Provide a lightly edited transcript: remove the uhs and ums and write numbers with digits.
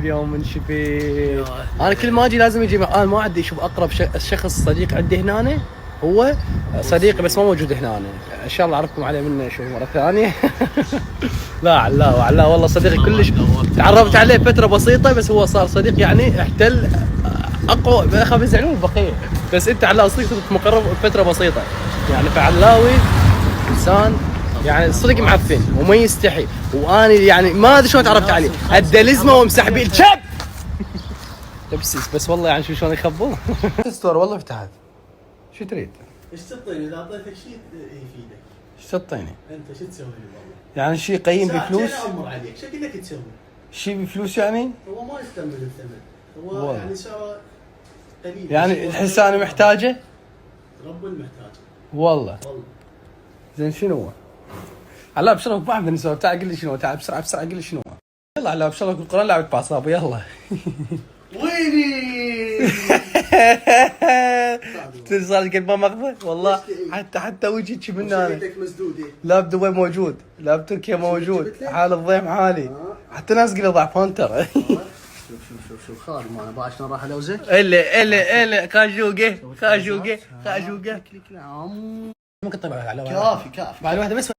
اليوم من شبيه. انا كل ما اجي لازم يجي انا ما عندي شوف اقرب شخص صديق عندي هنا هو صديقي بس ما موجود هنا. ان شاء الله اعرفكم عليه منه شوف مره ثانيه. لا علا والله صديقي كلش تعرفت عليه فتره بسيطه بس هو صار صديق يعني احتل اقوى. اخاف يزعلون البقيه بس انت علاوي صديقك مقرب فتره بسيطه يعني. فعلاوي انسان يعني صدق معفن وما يستحي. وانا يعني ما ادري شلون تعرفت عليه الدلزمه ومسحبين شب بس والله يعني شو شلون يخبون. ستور والله فتحت. شو تريد؟ ايش تعطيني؟ اذا اعطيتك شيء يفيدك. ايش تعطيني؟ انت شو تسوي لي والله؟ يعني شيء قيم بفلوس؟ امر عليك، شكلك تسوي. شيء بفلوس يعني؟ هو ما يستمر الثمن، هو والله. يعني سعره قليل. يعني تحس انا محتاجه؟ رب المحتاج. والله. والله. زين شنو هو؟ علاء بشرك ما عندنا نسوي. تعال قل لي شنو. تعال بسرعه قل لي شنو. يلا علاء بشرك القران لعبه باصاب يلا. ويني؟ صار قد ما مغبى والله. حتى وجهك من انا. شكلك مسدود. لا بدبي موجود، لا بتركيا موجود، حال الضيم عالي. حتى ناس قالوا ضعفان ترى. شوف خالي ما باعش راح لوزك. الا خاجوقه. شكلك نعم. ممكن طبعا على كافي. بعد واحده بس.